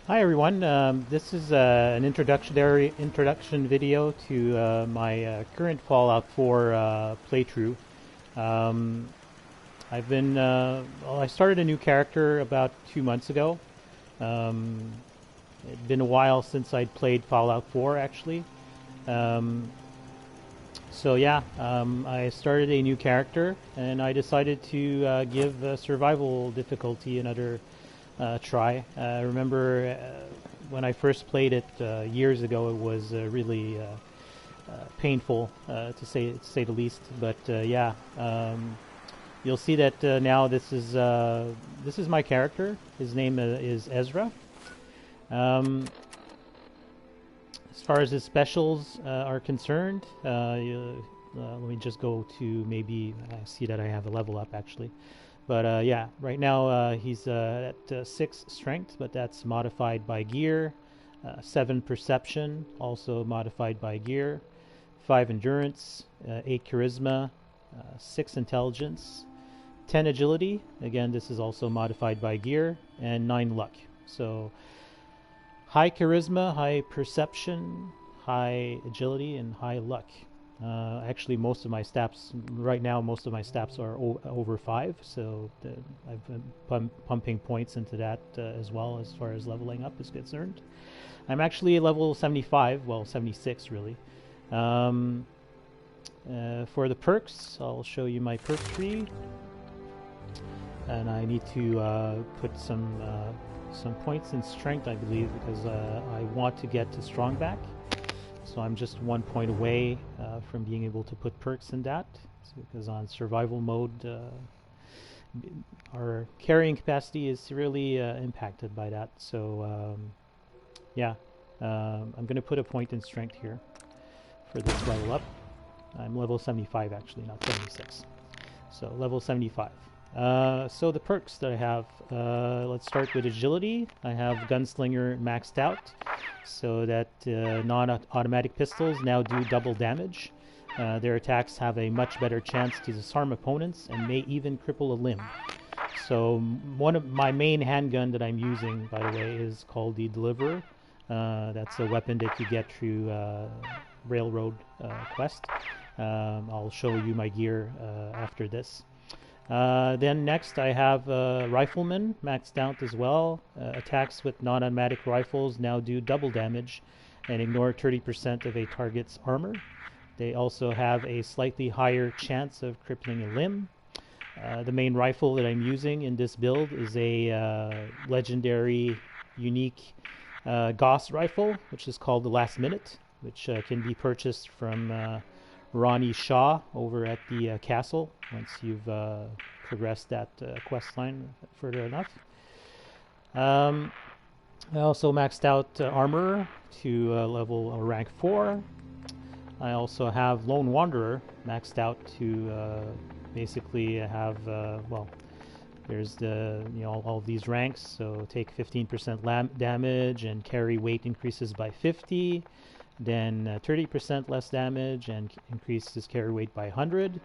Hi everyone. This is an introduction video to my current Fallout 4 playthrough. Um, I started a new character about 2 months ago. Um, It'd been a while since I'd played Fallout 4 actually. Um, I started a new character and I decided to give survival difficulty another try. I remember when I first played it years ago, it was really painful to say the least. But you'll see that now this is my character. His name is Ezra. Um, as far as his specials are concerned, let me just go to maybe I see that I have a level up actually. But right now he's at 6 strength, but that's modified by gear. 7 perception, also modified by gear. 5 endurance, 8 charisma, 6 intelligence, 10 agility. Again, this is also modified by gear, and 9 luck. So high charisma, high perception, high agility, and high luck. Actually, most of my stats right now, are over 5, so I've been pumping points into that as well as far as leveling up is concerned. I'm actually level 75, well 76 really. For the perks, I'll show you my perk tree, and I need to put some points in strength, I believe, because I want to get to strong back. So I'm just 1 point away from being able to put perks in that, because on survival mode our carrying capacity is really impacted by that. So I'm going to put a point in strength here for this level up. I'm level 75 actually, not 76. So level 75. So the perks that I have, let's start with agility. I have Gunslinger maxed out, so that non-automatic pistols now do double damage. Their attacks have a much better chance to disarm opponents and may even cripple a limb. So one of my main handgun that I'm using, by the way, is called the Deliverer. That's a weapon that you get through Railroad quest. I'll show you my gear after this. Then next I have Rifleman maxed out as well. Attacks with non-automatic rifles now do double damage and ignore 30% of a target's armor. They also have a slightly higher chance of crippling a limb. The main rifle that I'm using in this build is a legendary, unique Gauss rifle, which is called the Last Minute, which can be purchased from Ronnie Shaw over at the castle once you've progressed that quest line further enough. I also maxed out armor to level rank 4. I also have Lone Wanderer maxed out to basically have there's all these ranks, so take 15% damage and carry weight increases by 50. Then 30% less damage and increases carry weight by 100,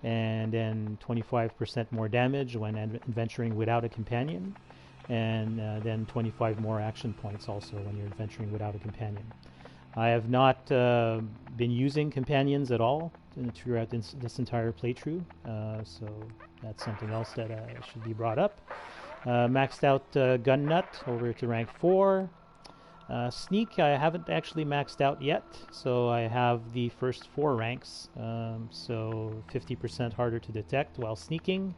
and then 25% more damage when adventuring without a companion, and then 25 more action points also when you're adventuring without a companion. I have not been using companions at all throughout this entire playthrough, so that's something else that should be brought up. Maxed out Gun Nut over to rank 4. Sneak I haven't actually maxed out yet, so I have the first 4 ranks, so 50% harder to detect while sneaking,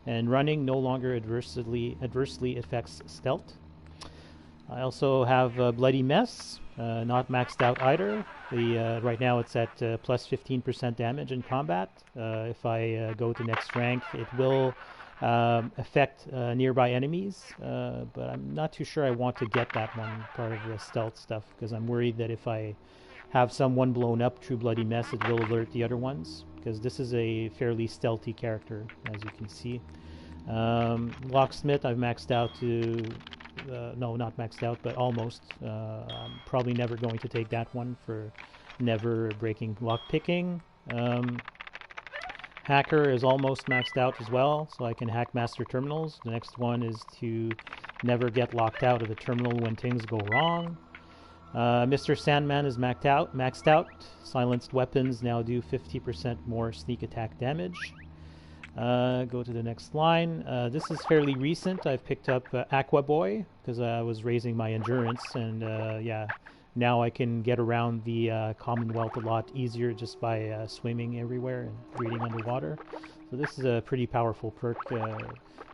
and running no longer adversely affects stealth. I also have Bloody Mess, not maxed out either. Right now it's at plus 15% damage in combat. If I go to next rank, it will affect nearby enemies, but I'm not too sure I want to get that one part of the stealth stuff, because I'm worried that if I have someone blown up through Bloody Mess, it will alert the other ones, because this is a fairly stealthy character, as you can see. Locksmith I've maxed out to no, not maxed out, but almost. I'm probably never going to take that one for never breaking lockpicking. Hacker is almost maxed out as well, so I can hack master terminals. The next one is to never get locked out of the terminal when things go wrong. Mr. Sandman is maxed out. Silenced weapons now do 50% more sneak attack damage. Go to the next line. This is fairly recent. I've picked up Aqua Boy because I was raising my endurance, and yeah, now I can get around the Commonwealth a lot easier just by swimming everywhere and breathing underwater. So this is a pretty powerful perk.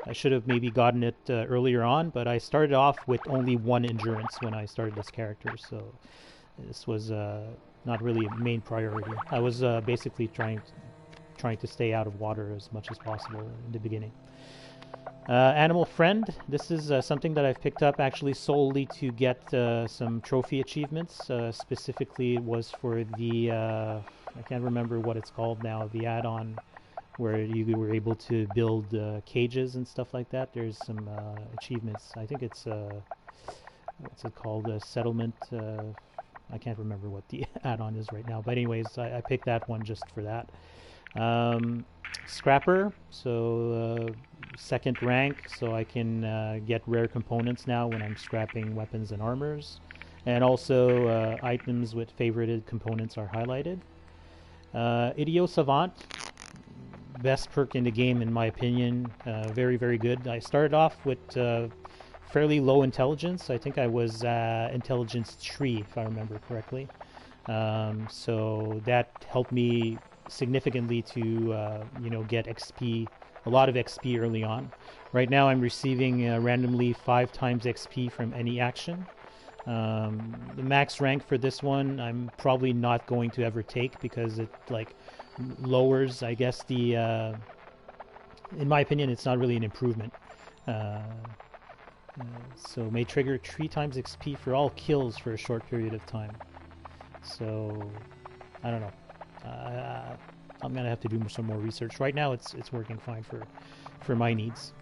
I should have maybe gotten it earlier on, but I started off with only 1 endurance when I started this character, so this was not really a main priority. I was basically trying to stay out of water as much as possible in the beginning. Animal Friend. This is something that I've picked up actually solely to get some trophy achievements. Specifically, it was for the I can't remember what it's called now. The add-on where you were able to build cages and stuff like that. There's some achievements. I think it's what's it called? A settlement. I can't remember what the add-on is right now. But anyways, I picked that one just for that. Scrapper, so 2nd rank, so I can get rare components now when I'm scrapping weapons and armors, and also items with favorited components are highlighted. Idio Savant, best perk in the game in my opinion. Very, very good. I started off with fairly low intelligence. I think I was intelligence 3 if I remember correctly, so that helped me significantly to you know, get XP, a lot of XP early on. Right now I'm receiving randomly 5 times XP from any action. The max rank for this one I'm probably not going to ever take because it like lowers, I guess, the in my opinion it's not really an improvement. So may trigger 3 times XP for all kills for a short period of time. So I don't know. I'm gonna have to do some more research. Right now, it's working fine for my needs.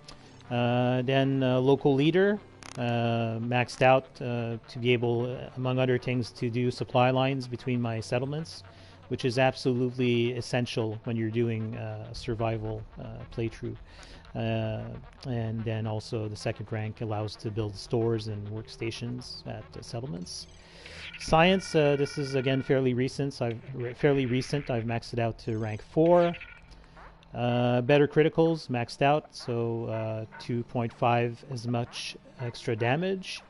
Then local leader, maxed out to be able, among other things, to do supply lines between my settlements, which is absolutely essential when you're doing a survival playthrough. And then also the 2nd rank allows to build stores and workstations at settlements. Science, this is again fairly recent. I've maxed it out to rank 4. Better criticals, maxed out, so 2.5 as much extra damage.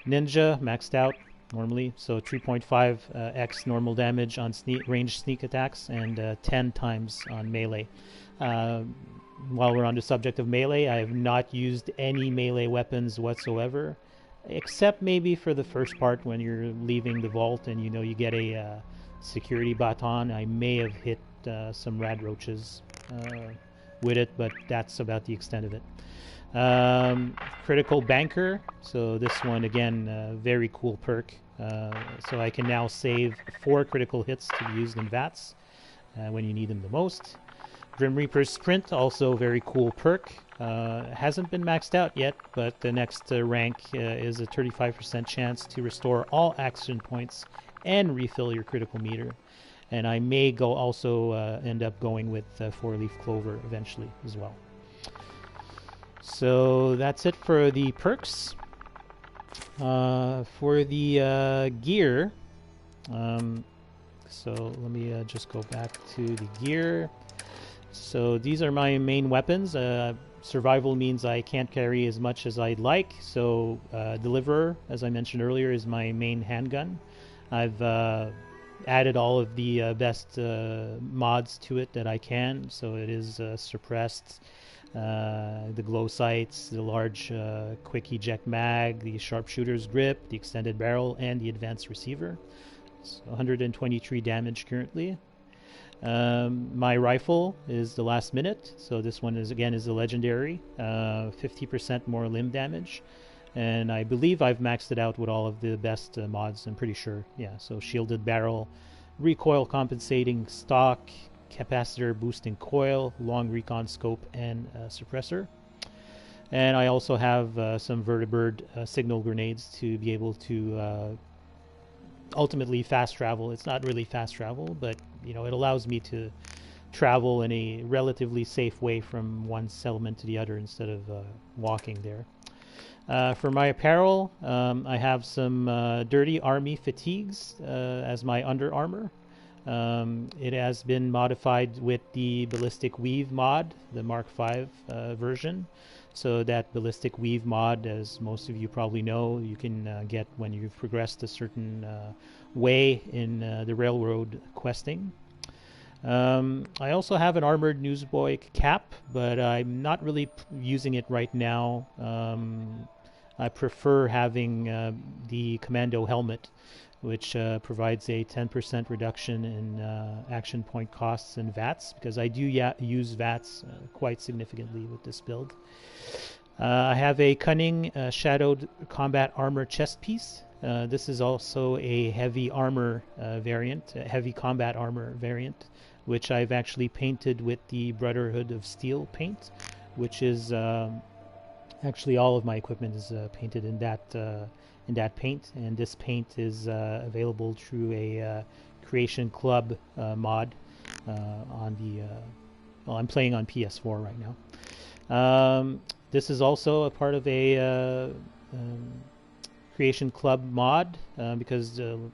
Ninja, maxed out normally, so 3.5 x normal damage on ranged sneak attacks and 10 times on melee. While we're on the subject of melee, I have not used any melee weapons whatsoever, except maybe for the first part when you're leaving the vault and you know you get a security baton. I may have hit some rad roaches with it, but that's about the extent of it. Critical Banker, so this one again, very cool perk. So I can now save 4 critical hits to be used in VATS when you need them the most. Grim Reaper's Sprint, also very cool perk. Hasn't been maxed out yet, but the next rank is a 35% chance to restore all action points and refill your critical meter. And I may also end up going with 4-leaf clover eventually as well. So that's it for the perks. For the gear, so let me just go back to the gear. So these are my main weapons. Survival means I can't carry as much as I'd like, so Deliverer, as I mentioned earlier, is my main handgun. I've added all of the best mods to it that I can, so it is suppressed, the glow sights, the large quick eject mag, the sharpshooter's grip, the extended barrel, and the advanced receiver. So 123 damage currently. My rifle is the last minute, so this one is a legendary, 50% more limb damage, and I believe I've maxed it out with all of the best mods. I'm pretty sure, yeah. So shielded barrel, recoil compensating stock, capacitor boosting coil, long recon scope, and suppressor. And I also have some vertibird signal grenades to be able to ultimately fast travel. It's not really fast travel, but you know, it allows me to travel in a relatively safe way from one settlement to the other instead of walking there. For my apparel, I have some dirty army fatigues as my under armor. It has been modified with the ballistic weave mod, the Mark V version. So that ballistic weave mod, as most of you probably know, you can get when you've progressed a certain way in the railroad questing. I also have an armored newsboy cap, but I'm not really using it right now. I prefer having the commando helmet, which provides a 10% reduction in action point costs and VATs, because I do use VATs quite significantly with this build. I have a cunning shadowed combat armor chest piece. This is also a heavy armor variant, a heavy combat armor variant, which I've actually painted with the Brotherhood of Steel paint, which is actually all of my equipment is painted in that paint, and this paint is available through a Creation Club mod on the. Well, I'm playing on PS4 right now. This is also a part of a Creation Club mod because I'm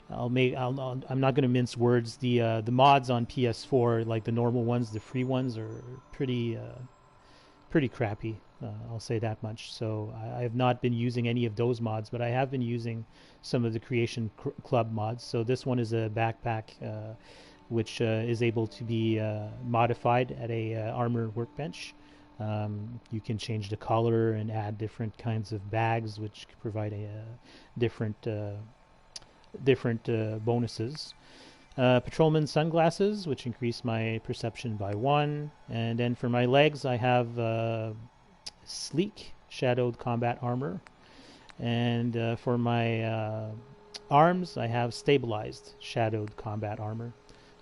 not going to mince words. The mods on PS4, like the normal ones, the free ones, are pretty crappy. I'll say that much. So I have not been using any of those mods, but I have been using some of the Creation Club mods. So this one is a backpack which is able to be modified at a armor workbench. You can change the color and add different kinds of bags, which provide a different bonuses. Patrolman sunglasses, which increase my perception by 1. And then for my legs, I have sleek shadowed combat armor. And for my arms, I have stabilized shadowed combat armor.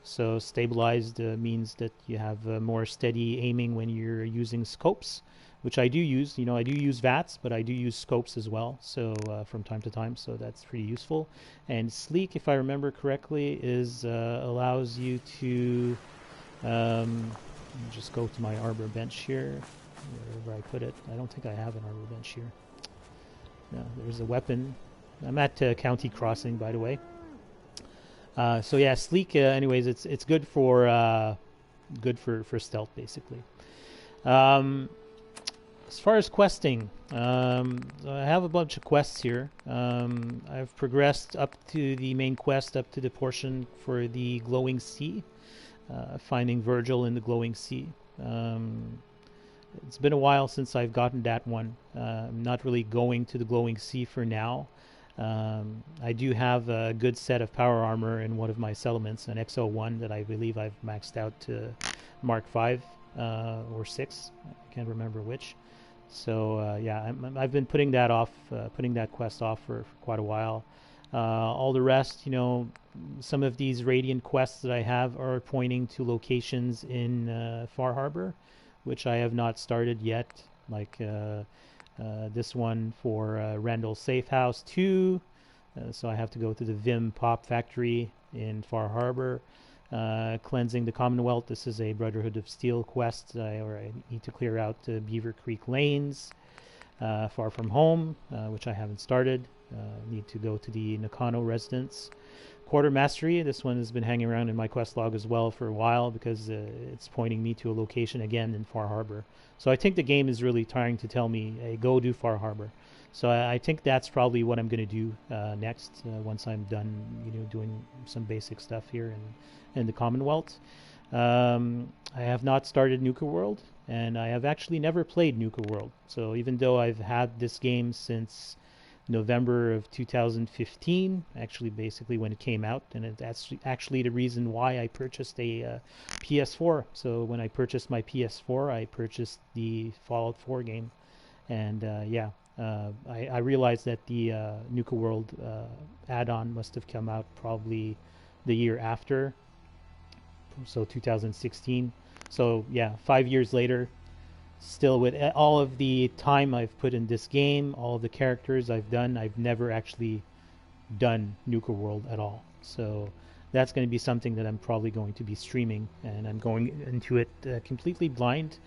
So stabilized means that you have more steady aiming when you're using scopes, which I do use. I do use VATs, but I do use scopes as well, so from time to time, so that's pretty useful. And sleek, if I remember correctly, is allows you to let me just go to my armor bench here, wherever I put it. I don't think I have an armor bench here. No, there's a weapon. I'm at County Crossing, by the way. So yeah, sleek. Anyways, it's good for stealth, basically. As far as questing, I have a bunch of quests here. I've progressed up to the main quest, up to the portion for the glowing sea, finding Virgil in the glowing sea. It's been a while since I've gotten that one. I'm not really going to the glowing sea for now. I do have a good set of power armor in one of my settlements, an XO1 that I believe I've maxed out to Mark V or 6. I can't remember which. So yeah, I've been putting that quest off for quite a while. All the rest, some of these Radiant quests that I have are pointing to locations in Far Harbor, which I have not started yet, like this one for Randall Safe House 2. So I have to go to the Vim Pop Factory in Far Harbor. Cleansing the Commonwealth. This is a Brotherhood of Steel quest where I need to clear out Beaver Creek Lanes. Far From Home, which I haven't started. Need to go to the Nakano residence. Quarter Mastery. This one has been hanging around in my quest log as well for a while because it's pointing me to a location again in Far Harbor. So I think the game is really trying to tell me, hey, go do Far Harbor. So I think that's probably what I'm going to do next once I'm done, doing some basic stuff here in the Commonwealth. I have not started Nuka World, and I have actually never played Nuka World. So even though I've had this game since November of 2015, actually basically when it came out, and that's actually the reason why I purchased a PS4. So when I purchased my PS4, I purchased the Fallout 4 game, and yeah. I realized that the Nuka World add-on must have come out probably the year after, so 2016. So yeah, 5 years later, still with all of the time I've put in this game, all of the characters I've done, I've never actually done Nuka World at all. So that's going to be something that I'm probably going to be streaming, and I'm going into it completely blind.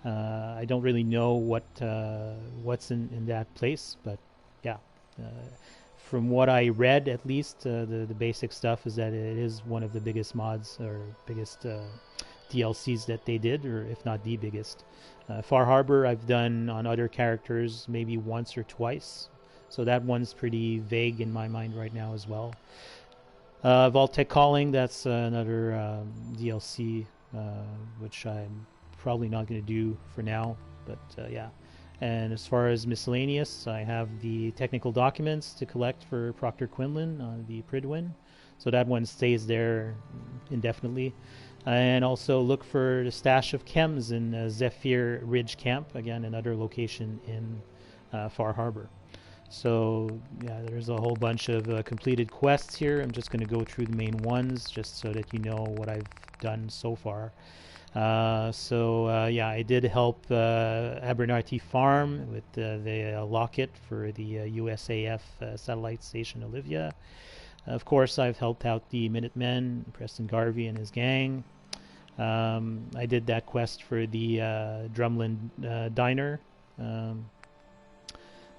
I don't really know what's in that place, but yeah. Uh, from what I read, at least, the basic stuff is that it is one of the biggest mods or biggest DLCs that they did, or if not the biggest. Far Harbor I've done on other characters maybe once or twice, so that one's pretty vague in my mind right now as well. Vault-Tec Calling, that's another DLC, which I'm probably not going to do for now, but yeah. And as far as miscellaneous, I have the technical documents to collect for Proctor Quinlan on the Pridwin, so that one stays there indefinitely. And also look for the stash of chems in Zephyr Ridge Camp, again another location in Far Harbor. So yeah, there's a whole bunch of completed quests here. I'm just going to go through the main ones just so that you know what I've done so far. Yeah, I did help Abernathy Farm with the locket for the USAF satellite station Olivia. Of course, I've helped out the Minutemen, Preston Garvey and his gang. I did that quest for the Drumlin Diner.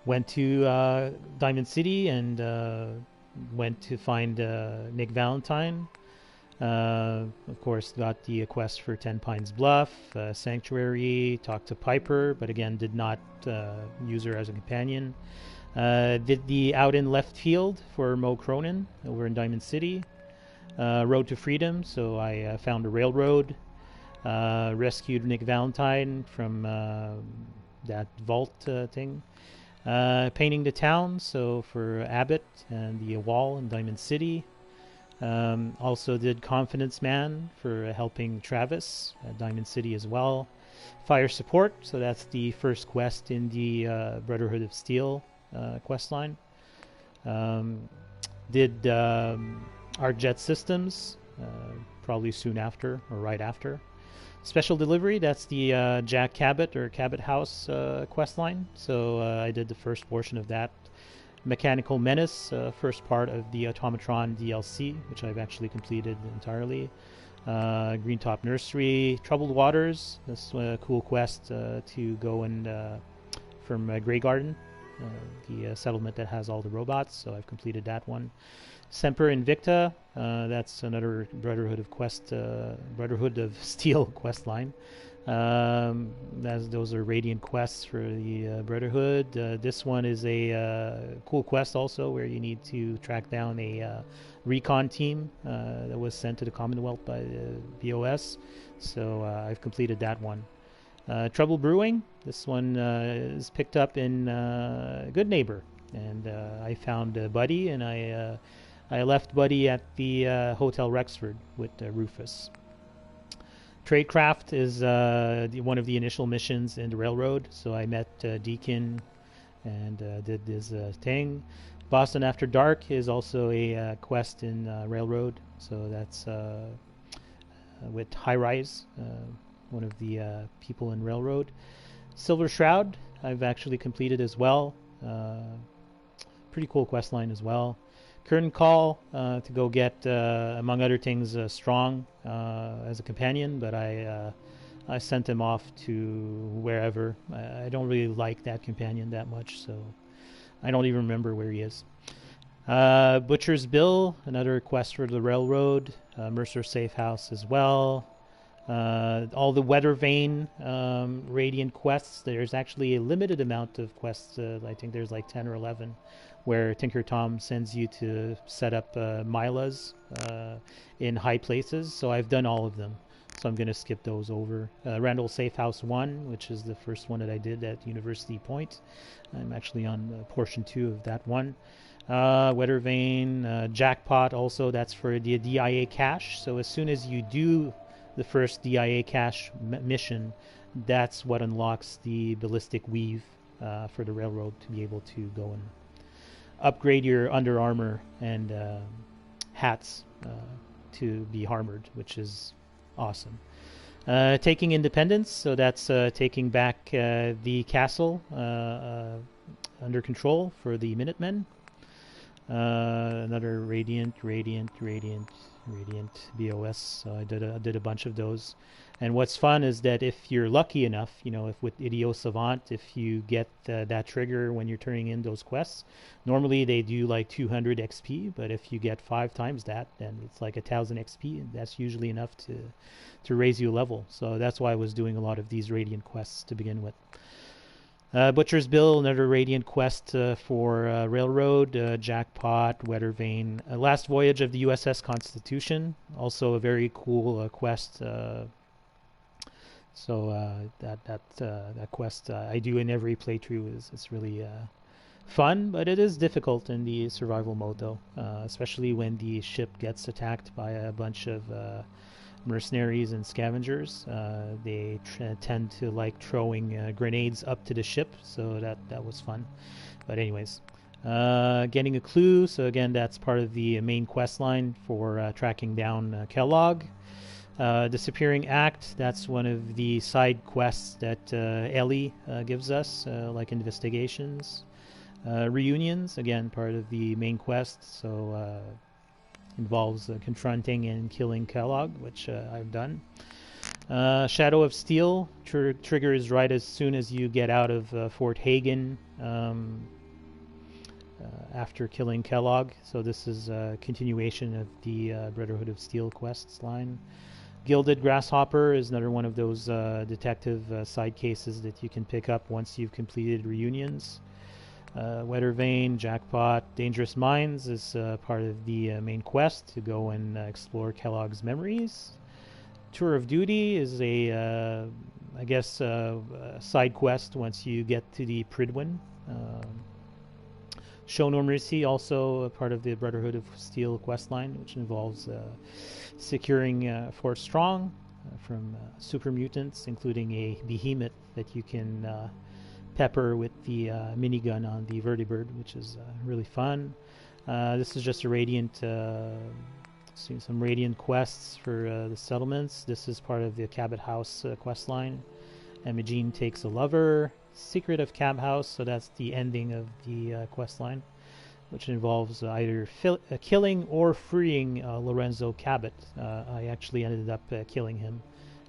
Went to Diamond City and went to find Nick Valentine. Of course, got the quest for 10 Pines Bluff, Sanctuary, talked to Piper, but again did not use her as a companion. Did the Out in Left Field for Mo Cronin over in Diamond City. Road to Freedom, so I found a railroad. Rescued Nick Valentine from that vault thing. Painting the town, so for Abbott and the wall in Diamond City. Also did Confidence Man for helping Travis at Diamond City as well. Fire Support, so that's the first quest in the Brotherhood of Steel quest line. Did Art Jet Systems, probably soon after or right after. Special Delivery, that's the Jack Cabot or Cabot House quest line. So I did the first portion of that. Mechanical Menace, first part of the Automatron DLC, which I've actually completed entirely. Green Top Nursery, Troubled Waters, that's a cool quest to go and from Grey Garden, the settlement that has all the robots, so I've completed that one. Semper Invicta, that's another Brotherhood of Steel quest line. Those are Radiant quests for the Brotherhood. This one is a cool quest also, where you need to track down a recon team that was sent to the Commonwealth by the BOS. So I've completed that one. Trouble Brewing, this one is picked up in Good Neighbor, and I found Buddy, and I left Buddy at the Hotel Rexford with Rufus. Tradecraft is one of the initial missions in the railroad, so I met Deacon and did this thing. Boston After Dark is also a quest in railroad, so that's with High Rise, one of the people in railroad. Silver Shroud I've actually completed as well. Pretty cool quest line as well. Curtain Call to go get, among other things, Strong as a companion, but I sent him off to wherever. I don't really like that companion that much, so I don't even remember where he is. Butcher's Bill, another quest for the railroad. Mercer Safe House as well. All the Weather Vane Radiant quests. There's actually a limited amount of quests. I think there's like 10 or 11, where Tinker Tom sends you to set up Milas in high places. So I've done all of them, so I'm going to skip those over. Randall Safe House 1, which is the first one that I did at University Point. I'm actually on portion 2 of that one. Weather Vane, Jackpot also, that's for the DIA cache. So as soon as you do the first DIA cache mission, that's what unlocks the Ballistic Weave for the railroad to be able to go and upgrade your Under Armour and hats to be armored, which is awesome. Taking Independence, so that's taking back the castle under control for the Minutemen. Another Radiant. Radiant BOS. So I did a bunch of those. And what's fun is that if you're lucky enough, if with Idio Savant, if you get that trigger when you're turning in those quests, normally they do like 200 XP, but if you get 5 times that, then it's like 1,000 XP, and that's usually enough to raise you a level. So that's why I was doing a lot of these Radiant quests to begin with. Butcher's Bill, another Radiant quest for Railroad, Jackpot, Weather Vane. Last Voyage of the USS Constitution, also a very cool quest. So that quest I do in every playthrough is really fun, but it is difficult in the survival mode though, especially when the ship gets attacked by a bunch of mercenaries and scavengers. They tend to like throwing grenades up to the ship, so that was fun. But anyways, getting a clue. So again, that's part of the main quest line for tracking down Kellogg. Disappearing Act, that's one of the side quests that Ellie gives us, like investigations. Reunions, again, part of the main quest, so involves confronting and killing Kellogg, which I've done. Shadow of Steel triggers right as soon as you get out of Fort Hagen after killing Kellogg, so this is a continuation of the Brotherhood of Steel quests line. Gilded Grasshopper is another one of those detective side cases that you can pick up once you've completed reunions. Weather Vane, Jackpot, Dangerous Minds is part of the main quest to go and explore Kellogg's memories. Tour of Duty is a, I guess, side quest once you get to the Pridwin. Show No Mercy, also a part of the Brotherhood of Steel questline, which involves securing Fort Strong from super mutants, including a behemoth that you can pepper with the minigun on the Vertibird, which is really fun. This is just a Radiant, some Radiant quests for the settlements. This is part of the Cabot House questline. Imogene Takes a Lover. Secret of Cab House, so that's the ending of the quest line, which involves either killing or freeing Lorenzo Cabot. I actually ended up killing him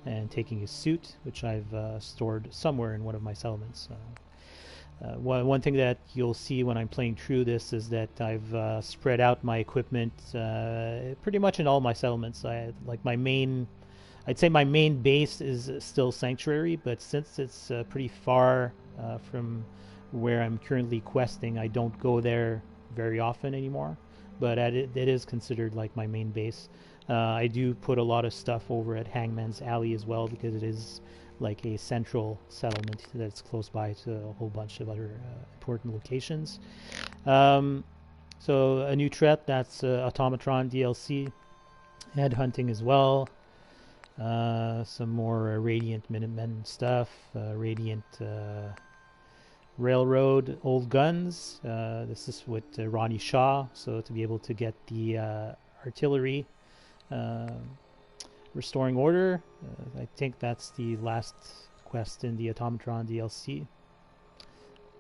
and taking his suit, which I've stored somewhere in one of my settlements. One thing that you'll see when I'm playing through this is that I've spread out my equipment pretty much in all my settlements. I'd say my main base is still Sanctuary, but since it's pretty far from where I'm currently questing, I don't go there very often anymore. But it is considered like my main base. I do put a lot of stuff over at Hangman's Alley as well, because it is like a central settlement that's close by to a whole bunch of other important locations. So a new threat, that's Automatron DLC. Headhunting as well. Some more Radiant Minutemen stuff. Radiant Railroad Old Guns. This is with Ronnie Shaw, so to be able to get the artillery. Restoring Order. I think that's the last quest in the Automatron DLC.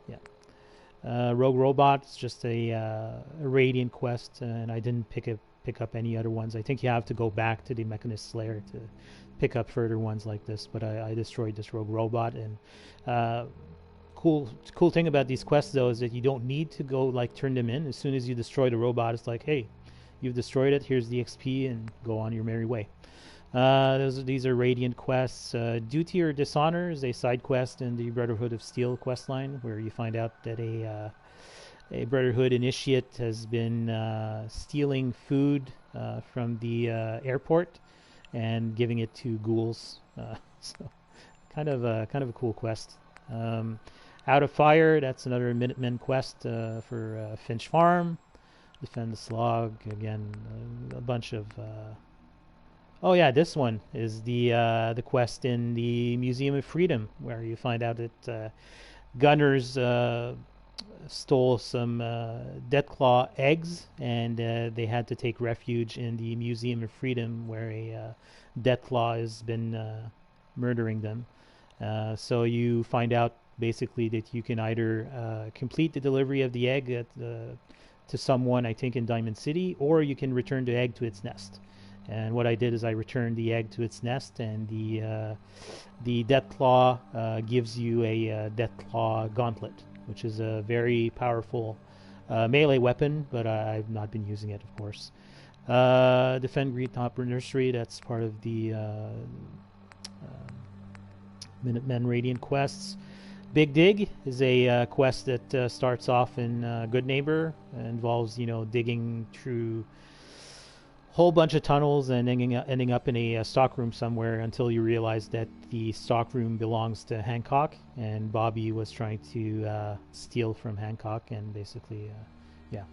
Yeah. Rogue Robot is just a Radiant quest, and I didn't pick up any other ones. I think you have to go back to the Mechanist Slayer to pick up further ones like this, but I destroyed this Rogue Robot. And cool thing about these quests though is that you don't need to go like turn them in. As soon as you destroy the robot, it's like, hey, you've destroyed it, here's the XP, and go on your merry way. These are Radiant quests. Duty or Dishonor is a side quest in the Brotherhood of Steel questline, where you find out that a Brotherhood initiate has been stealing food from the airport and giving it to ghouls. So kind of a cool quest. Out of Fire, that's another Minutemen quest for Finch Farm. Defend the Slog, again, a bunch of... Oh yeah, this one is the quest in the Museum of Freedom, where you find out that gunners stole some Deathclaw eggs, and they had to take refuge in the Museum of Freedom, where a Deathclaw has been murdering them. So you find out basically that you can either complete the delivery of the egg to someone, I think in Diamond City, or you can return the egg to its nest. And what I did is I returned the egg to its nest, and the Deathclaw gives you a Deathclaw gauntlet, which is a very powerful melee weapon, but I've not been using it, of course. Defend Green Top Nursery, that's part of the Minutemen Radiant quests. Big Dig is a quest that starts off in Good Neighbor. It involves, digging through a whole bunch of tunnels and ending up in a stockroom somewhere until you realize that the stockroom belongs to Hancock, and Bobby was trying to steal from Hancock, and basically, yeah,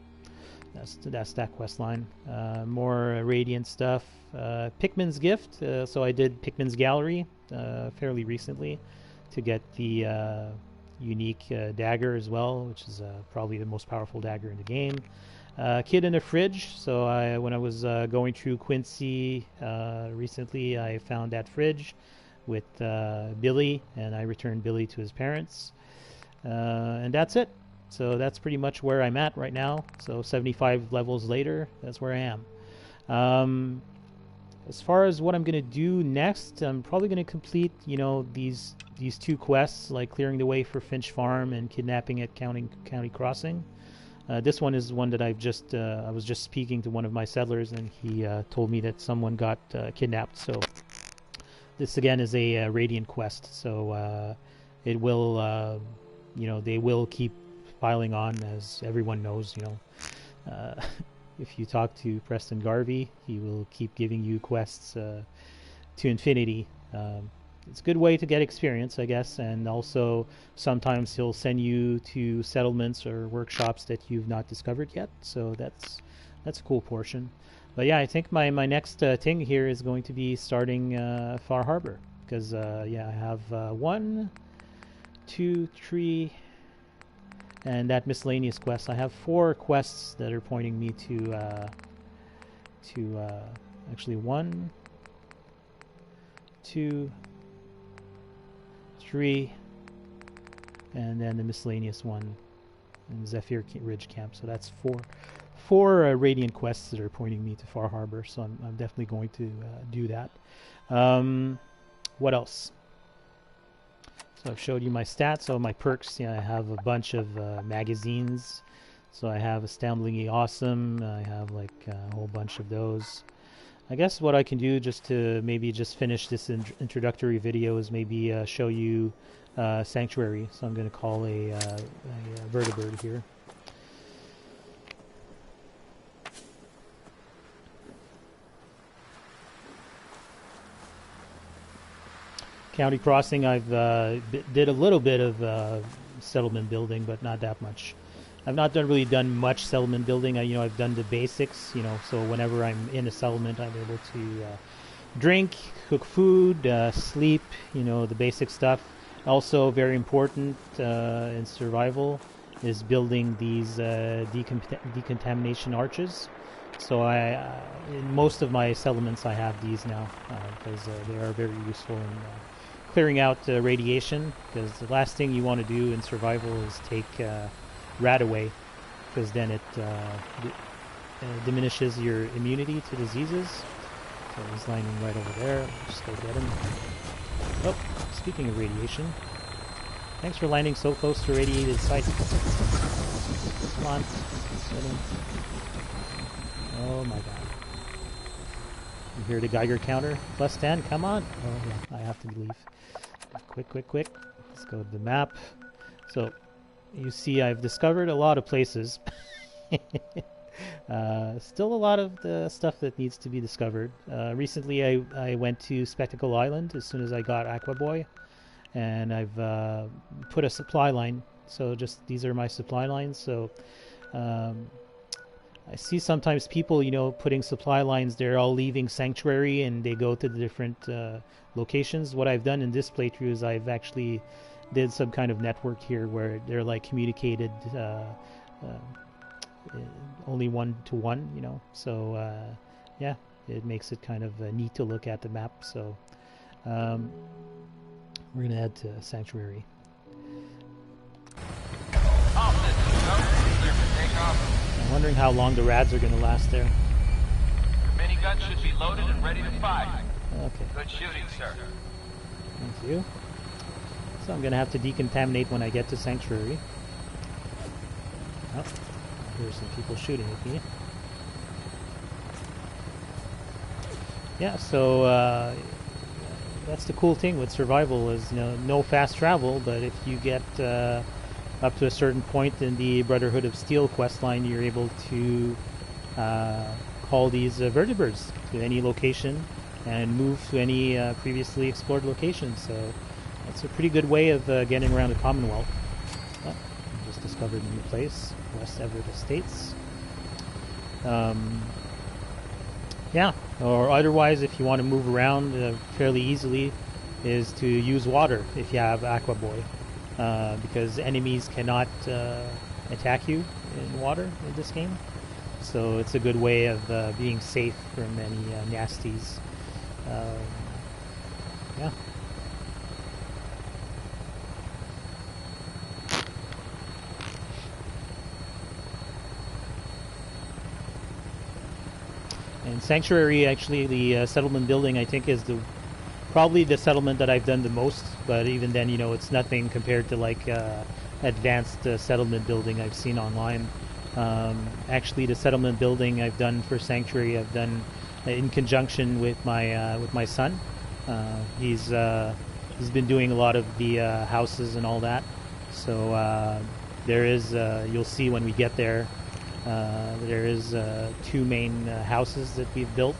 that's that quest line. More Radiant stuff. Pikmin's Gift. So I did Pikmin's Gallery fairly recently to get the unique dagger as well, which is probably the most powerful dagger in the game. Kid in a Fridge. So when I was going through Quincy recently, I found that fridge with Billy, and I returned Billy to his parents. And that's it. So that's pretty much where I'm at right now. So 75 levels later, that's where I am. As far as what I'm going to do next, I'm probably going to complete, these two quests, like clearing the way for Finch Farm and kidnapping at County Crossing. This one is one that I was just speaking to one of my settlers, and he told me that someone got kidnapped. So this again is a Radiant quest. So it will, they will keep piling on, as everyone knows. If you talk to Preston Garvey, he will keep giving you quests to infinity. It's a good way to get experience, I guess, and also sometimes he'll send you to settlements or workshops that you've not discovered yet, so that's a cool portion. But yeah, I think my next thing here is going to be starting Far Harbor, because yeah, I have 1, 2, 3, and that miscellaneous quest. I have 4 quests that are pointing me to actually 1, 2, 3, and then the miscellaneous one in Zephyr Ridge Camp. So that's four Radiant quests that are pointing me to Far Harbor. So I'm definitely going to do that. What else? So I've showed you my stats. So my perks, I have a bunch of magazines. So I have Astoundingly Awesome. I have like a whole bunch of those. I guess what I can do just to maybe just finish this introductory video is maybe show you Sanctuary. So I'm going to call a vertibird here. County Crossing, I've did a little bit of settlement building, but not that much. I've not really done much settlement building. I've done the basics, so whenever I'm in a settlement, I'm able to drink, cook food, sleep, the basic stuff. Also, very important in survival is building these decontamination arches. So in most of my settlements, I have these now because they are very useful in clearing out radiation. Because the last thing you want to do in survival is take rat away, because then it diminishes your immunity to diseases. So he's lining right over there. Just go get him. Oh, speaking of radiation, thanks for landing so close to radiated site. Come on, get him. Oh my god. You hear the Geiger counter? +10, come on. Oh yeah, I have to leave. Quick. Let's go to the map. So you see I've discovered a lot of places. Still a lot of the stuff that needs to be discovered. Recently I went to Spectacle Island as soon as I got Aqua Boy, and I've put a supply line. So just these are my supply lines. So I see sometimes people, putting supply lines. They're all leaving Sanctuary and they go to the different locations. What I've done in this playthrough is I've actually did some kind of network here where they're like communicated only one-to-one, so yeah, it makes it kind of neat to look at the map. So we're gonna head to Sanctuary. I'm wondering how long the rads are gonna last there. Many guns should be loaded and ready to fire. Okay. Good shooting, sir. Thank you. So I'm gonna have to decontaminate when I get to Sanctuary. Oh, here's some people shooting at me. Yeah, so that's the cool thing with survival is, you know, no fast travel, but if you get up to a certain point in the Brotherhood of Steel questline, you're able to call these vertibirds to any location and move to any previously explored location. So that's a pretty good way of getting around the Commonwealth. Oh, I just discovered a new place, West Everett Estates. Yeah, or otherwise, if you want to move around fairly easily, is to use water if you have Aqua Boy, because enemies cannot attack you in water in this game. So it's a good way of being safe from any nasties. Yeah. And Sanctuary, actually, the settlement building, I think, is probably the settlement that I've done the most. But even then, you know, it's nothing compared to like advanced settlement building I've seen online. Actually, the settlement building I've done for Sanctuary, I've done in conjunction with my son. He's been doing a lot of the houses and all that. So there is you'll see when we get there. There is two main houses that we've built,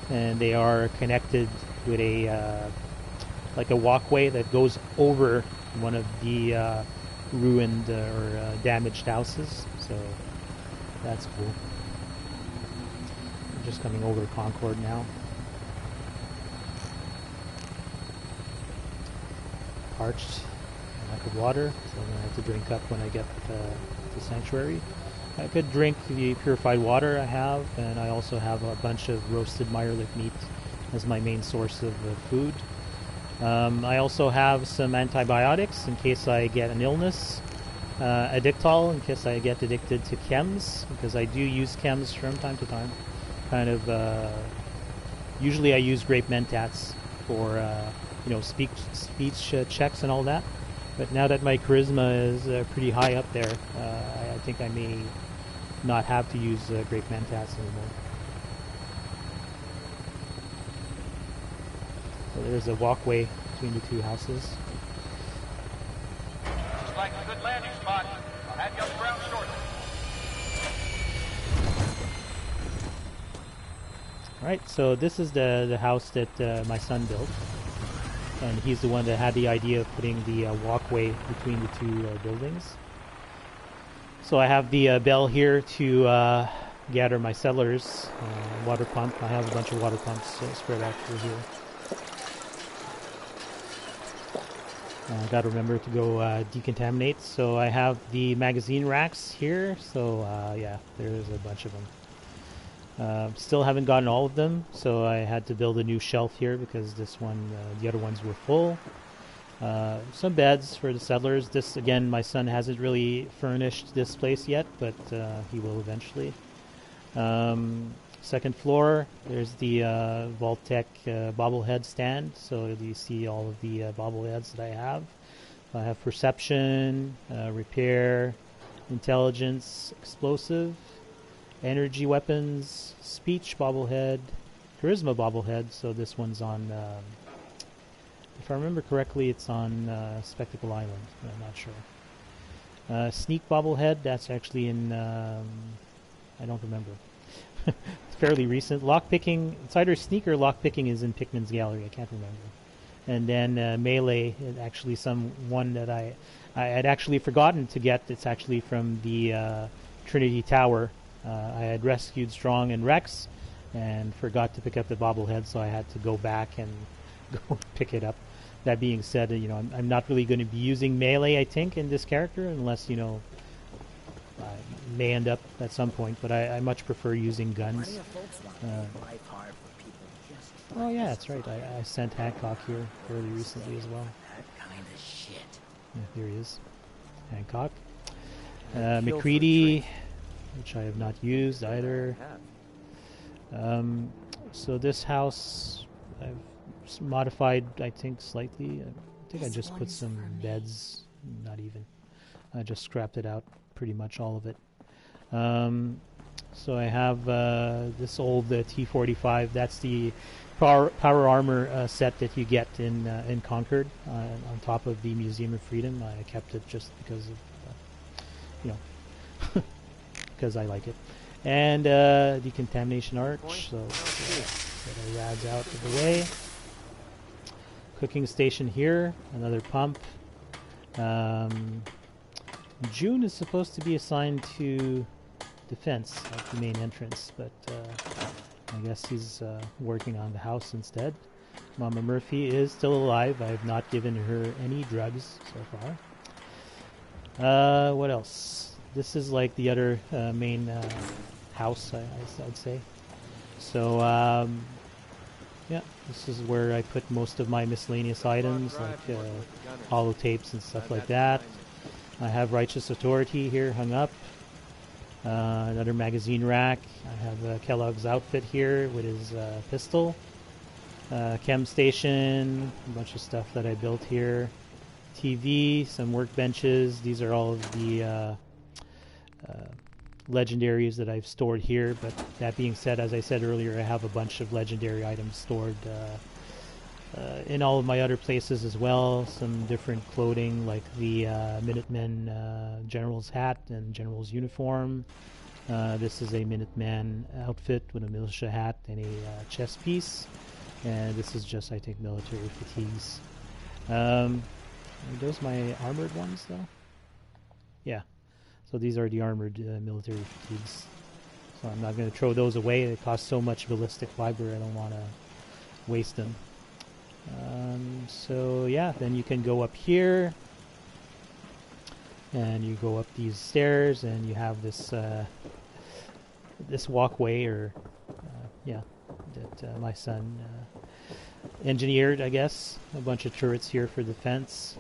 and they are connected with a like a walkway that goes over one of the ruined or damaged houses. So that's cool. I'm just coming over Concord now. Parched, lack of water, so I'm gonna have to drink up when I get to Sanctuary. I could drink the purified water I have, and I also have a bunch of roasted Mirelip meat as my main source of food. I also have some antibiotics in case I get an illness, Addictol in case I get addicted to chems, because I do use chems from time to time. Kind of, usually I use grape mentats for, you know, speech checks and all that. But now that my charisma is pretty high up there, I think I may not have to use grape mentats anymore. So there's a walkway between the two houses. Looks like a good landing spot. I'll have you on the ground shortly. Alright, so this is the house that my son built. And he's the one that had the idea of putting the walkway between the two buildings. So I have the bell here to gather my settlers, water pump. I have a bunch of water pumps spread out through here. Got to remember to go decontaminate. So I have the magazine racks here. So yeah, there's a bunch of them. Still haven't gotten all of them, so I had to build a new shelf here because this one, the other ones were full. Some beds for the settlers. This, again, my son hasn't really furnished this place yet, but he will eventually. Second floor, there's the Vault-Tec bobblehead stand, so you see all of the bobbleheads that I have. I have perception, repair, intelligence, explosive, energy weapons, speech bobblehead, charisma bobblehead. So this one's on, if I remember correctly, it's on Spectacle Island, but I'm not sure. Sneak bobblehead, that's actually in, I don't remember. It's fairly recent. Lockpicking, it's either sneak or lockpicking is in Pikmin's Gallery, I can't remember. And then melee, actually one that I had actually forgotten to get. It's actually from the Trinity Tower. I had rescued Strong and Rex and forgot to pick up the bobblehead, so I had to go back and go pick it up. That being said, you know, I'm not really going to be using melee, I think, in this character, unless, you know, I may end up at some point, but I much prefer using guns. Oh yeah, that's right. I sent Hancock here fairly recently as well. Yeah, here he is. Hancock. McCready, which I have not used either. So this house I've modified, I think, slightly. I think I just put some beds, not even. I just scrapped it out, pretty much all of it. So I have this old T-45. That's the power armor set that you get in Concord on top of the Museum of Freedom. I kept it just because of, because I like it. And decontamination arch, so get our rads out of the way. Cooking station here, another pump. June is supposed to be assigned to defense, like the main entrance, but I guess he's working on the house instead. Mama Murphy is still alive. I have not given her any drugs so far. What else? This is like the other main house, I'd say. So, yeah, this is where I put most of my miscellaneous items, like holotapes and stuff like that. I have Righteous Authority here hung up. Another magazine rack. I have Kellogg's outfit here with his pistol. Chem station, a bunch of stuff that I built here. TV, some workbenches. These are all of the legendaries that I've stored here, but that being said, as I said earlier, I have a bunch of legendary items stored in all of my other places as well. Some different clothing, like the Minutemen General's hat and General's uniform. This is a Minuteman outfit with a militia hat and a chest piece. And this is just, I think, military fatigues. Are those my armored ones, though? Yeah. So these are the armored military fatigues. So I'm not going to throw those away. They cost so much ballistic fiber, I don't want to waste them. So yeah, then you can go up here. And you go up these stairs, and you have this this walkway, or yeah, that my son engineered, I guess. A bunch of turrets here for defense.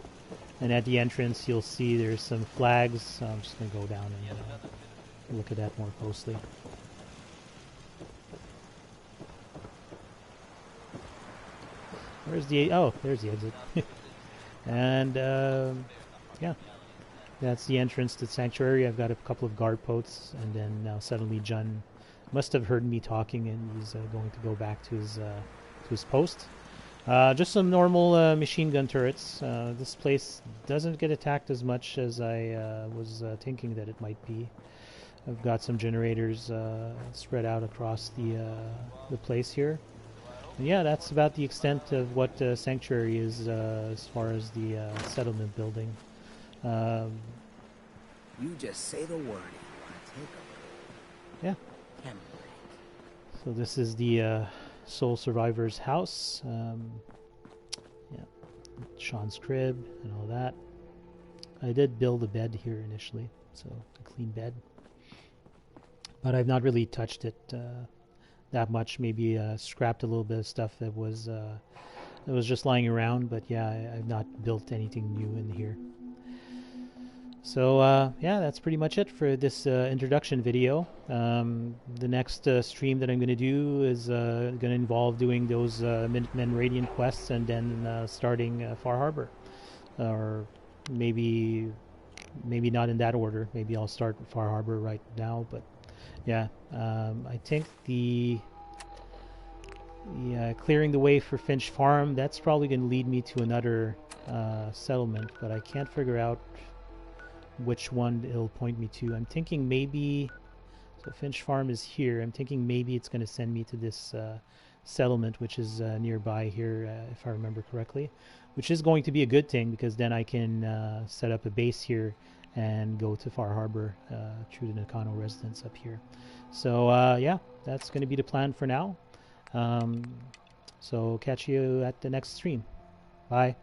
And at the entrance, you'll see there's some flags. So I'm just going to go down and look at that more closely. Where's the... Oh, there's the exit. And, yeah. That's the entrance to the sanctuary. I've got a couple of guard posts. And then now suddenly Jun must have heard me talking, and he's going to go back to his post. Just some normal machine gun turrets. This place doesn't get attacked as much as I was thinking that it might be. I've got some generators spread out across the place here. And yeah, that's about the extent of what Sanctuary is as far as the settlement building. You just say the word. You want to take Yeah. So this is the Soul Survivor's house. Yeah, Sean's crib and all that. I did build a bed here initially, so a clean bed. But I've not really touched it that much. Maybe scrapped a little bit of stuff that was just lying around. But yeah, I've not built anything new in here. So yeah, that's pretty much it for this introduction video. The next stream that I'm going to do is going to involve doing those Minutemen Radiant quests, and then starting Far Harbor. Or maybe not in that order. Maybe I'll start Far Harbor right now, but yeah, I think the clearing the way for Finch Farm, that's probably going to lead me to another settlement, but I can't figure out which one it'll point me to. I'm thinking maybe, so Finch Farm is here. I'm thinking maybe it's going to send me to this settlement, which is nearby here, if I remember correctly, which is going to be a good thing, because then I can set up a base here and go to Far Harbor through the Nakano residence up here. So yeah, that's going to be the plan for now. So catch you at the next stream. Bye.